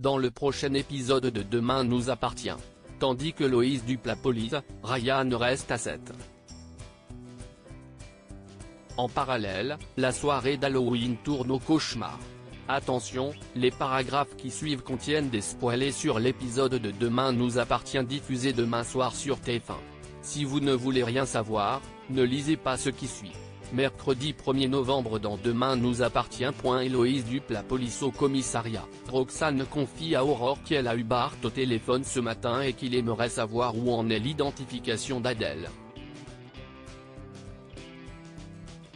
dans le prochain épisode de Demain nous appartient. Tandis que Loïs dupe la police, Ryan reste à 7. En parallèle, la soirée d'Halloween tourne au cauchemar. Attention, les paragraphes qui suivent contiennent des spoilers sur l'épisode de Demain nous appartient diffusé demain soir sur TF1. Si vous ne voulez rien savoir, ne lisez pas ce qui suit. Mercredi 1er novembre dans Demain nous appartient. Héloïse dupe la police au commissariat. Roxane confie à Aurore qu'elle a eu Bart au téléphone ce matin et qu'il aimerait savoir où en est l'identification d'Adèle.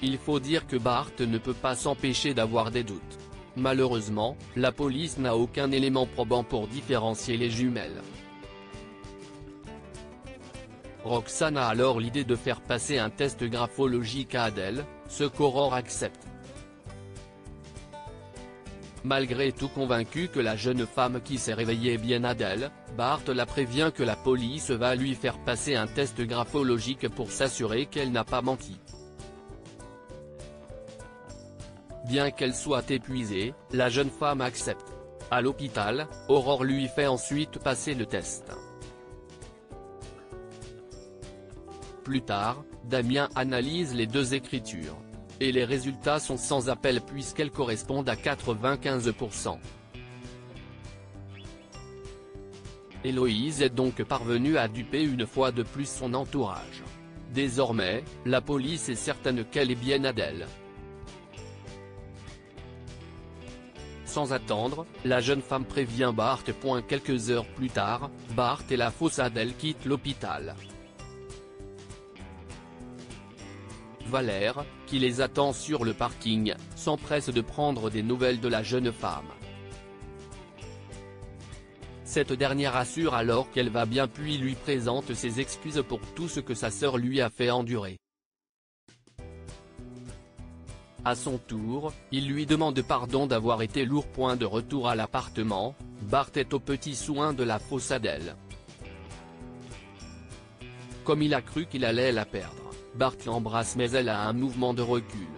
Il faut dire que Bart ne peut pas s'empêcher d'avoir des doutes. Malheureusement, la police n'a aucun élément probant pour différencier les jumelles. Roxane a alors l'idée de faire passer un test graphologique à Adèle, ce qu'Aurore accepte. Malgré tout convaincu que la jeune femme qui s'est réveillée est bien Adèle, Bart la prévient que la police va lui faire passer un test graphologique pour s'assurer qu'elle n'a pas menti. Bien qu'elle soit épuisée, la jeune femme accepte. À l'hôpital, Aurore lui fait ensuite passer le test. Plus tard, Damien analyse les deux écritures. Et les résultats sont sans appel puisqu'elles correspondent à 95%. Héloïse est donc parvenue à duper une fois de plus son entourage. Désormais, la police est certaine qu'elle est bien Adèle. Sans attendre, la jeune femme prévient Bart. Quelques heures plus tard, Bart et la fausse Adèle quittent l'hôpital. Valère, qui les attend sur le parking, s'empresse de prendre des nouvelles de la jeune femme. Cette dernière assure alors qu'elle va bien puis lui présente ses excuses pour tout ce que sa sœur lui a fait endurer. À son tour, il lui demande pardon d'avoir été lourd. De retour à l'appartement, Bart est aux petits soins de la fausse Adèle. Comme il a cru qu'il allait la perdre, Bart l'embrasse mais elle a un mouvement de recul.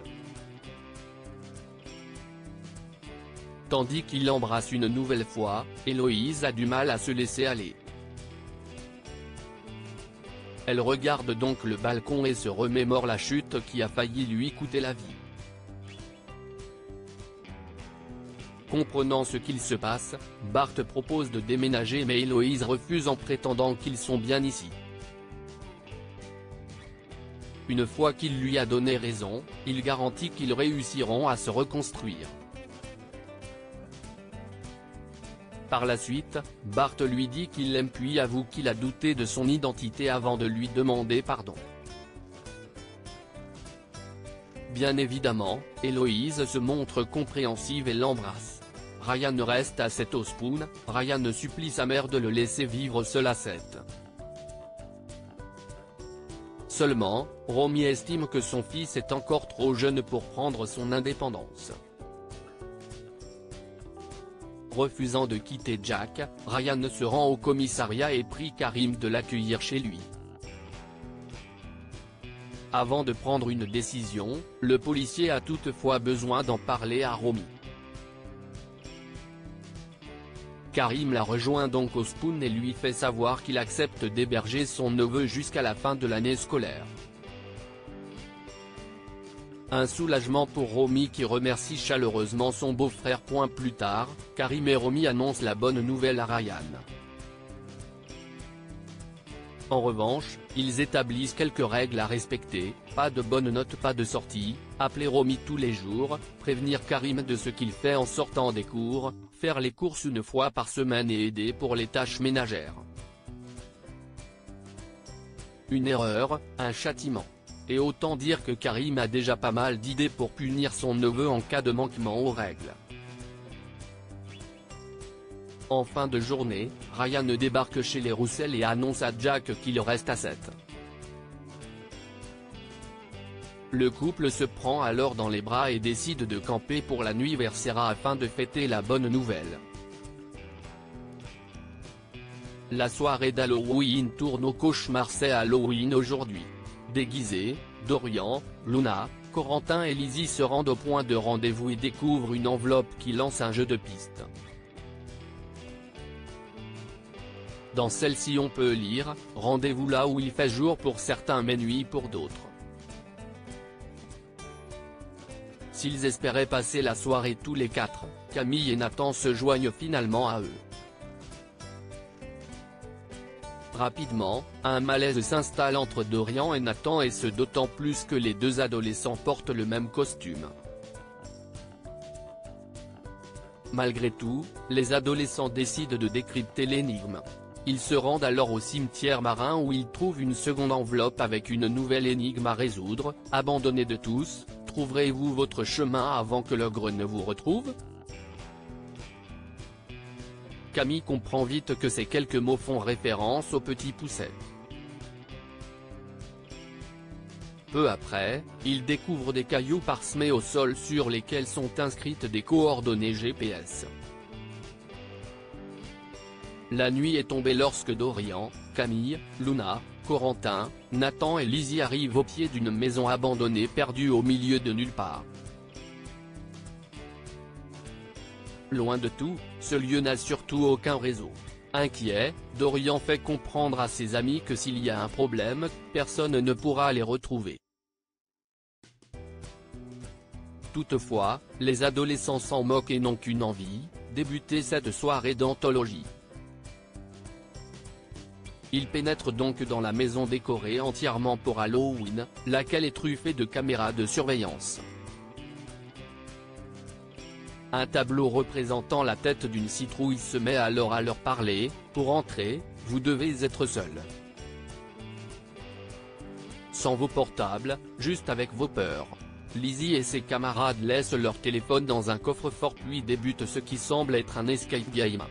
Tandis qu'il l'embrasse une nouvelle fois, Héloïse a du mal à se laisser aller. Elle regarde donc le balcon et se remémore la chute qui a failli lui coûter la vie. Comprenant ce qu'il se passe, Bart propose de déménager mais Héloïse refuse en prétendant qu'ils sont bien ici. Une fois qu'il lui a donné raison, il garantit qu'ils réussiront à se reconstruire. Par la suite, Bart lui dit qu'il l'aime puis avoue qu'il a douté de son identité avant de lui demander pardon. Bien évidemment, Héloïse se montre compréhensive et l'embrasse. Ryan reste à 7 au Spoon. Ryan supplie sa mère de le laisser vivre seul à 7. Seulement, Romy estime que son fils est encore trop jeune pour prendre son indépendance. Refusant de quitter Jack, Ryan se rend au commissariat et prie Karim de l'accueillir chez lui. Avant de prendre une décision, le policier a toutefois besoin d'en parler à Romy. Karim la rejoint donc au Spoon et lui fait savoir qu'il accepte d'héberger son neveu jusqu'à la fin de l'année scolaire. Un soulagement pour Romy qui remercie chaleureusement son beau-frère. Plus tard, Karim et Romy annoncent la bonne nouvelle à Ryan. En revanche, ils établissent quelques règles à respecter: pas de bonnes notes, pas de sortie, appeler Romy tous les jours, prévenir Karim de ce qu'il fait en sortant des cours, faire les courses une fois par semaine et aider pour les tâches ménagères. Une erreur, un châtiment. Et autant dire que Karim a déjà pas mal d'idées pour punir son neveu en cas de manquement aux règles. En fin de journée, Ryan débarque chez les Roussel et annonce à Jack qu'il reste à 7. Le couple se prend alors dans les bras et décide de camper pour la nuit vers Serra afin de fêter la bonne nouvelle. La soirée d'Halloween tourne au cauchemar. C'est Halloween aujourd'hui. Déguisés, Dorian, Luna, Corentin et Lizzie se rendent au point de rendez-vous et découvrent une enveloppe qui lance un jeu de pistes. Dans celle-ci on peut lire « Rendez-vous là où il fait jour pour certains mais nuit pour d'autres ». S'ils espéraient passer la soirée tous les quatre, Camille et Nathan se joignent finalement à eux. Rapidement, un malaise s'installe entre Dorian et Nathan, et ce d'autant plus que les deux adolescents portent le même costume. Malgré tout, les adolescents décident de décrypter l'énigme. Ils se rendent alors au cimetière marin où ils trouvent une seconde enveloppe avec une nouvelle énigme à résoudre. Abandonnés de tous, trouverez-vous votre chemin avant que l'ogre ne vous retrouve ? Camille comprend vite que ces quelques mots font référence au petit Poucet. Peu après, il découvre des cailloux parsemés au sol sur lesquels sont inscrites des coordonnées GPS. La nuit est tombée lorsque Dorian, Camille, Luna, Corentin, Nathan et Lizzie arrivent au pied d'une maison abandonnée perdue au milieu de nulle part. Loin de tout, ce lieu n'a surtout aucun réseau. Inquiet, Dorian fait comprendre à ses amis que s'il y a un problème, personne ne pourra les retrouver. Toutefois, les adolescents s'en moquent et n'ont qu'une envie, débuter cette soirée d'anthologie. Ils pénètrent donc dans la maison décorée entièrement pour Halloween, laquelle est truffée de caméras de surveillance. Un tableau représentant la tête d'une citrouille se met alors à leur parler. Pour entrer, vous devez être seul. Sans vos portables, juste avec vos peurs. Lizzie et ses camarades laissent leur téléphone dans un coffre-fort puis débutent ce qui semble être un escape game.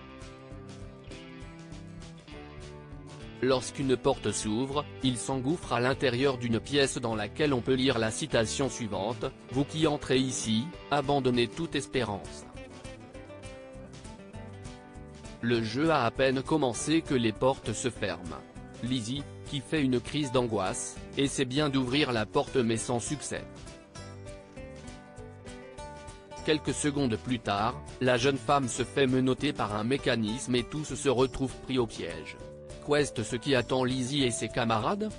Lorsqu'une porte s'ouvre, ils s'engouffrent à l'intérieur d'une pièce dans laquelle on peut lire la citation suivante : « Vous qui entrez ici, abandonnez toute espérance ». Le jeu a à peine commencé que les portes se ferment. Lizzie, qui fait une crise d'angoisse, essaie bien d'ouvrir la porte mais sans succès. Quelques secondes plus tard, la jeune femme se fait menotter par un mécanisme et tous se retrouvent pris au piège. Qu'est-ce qui attend Lizzie et ses camarades ?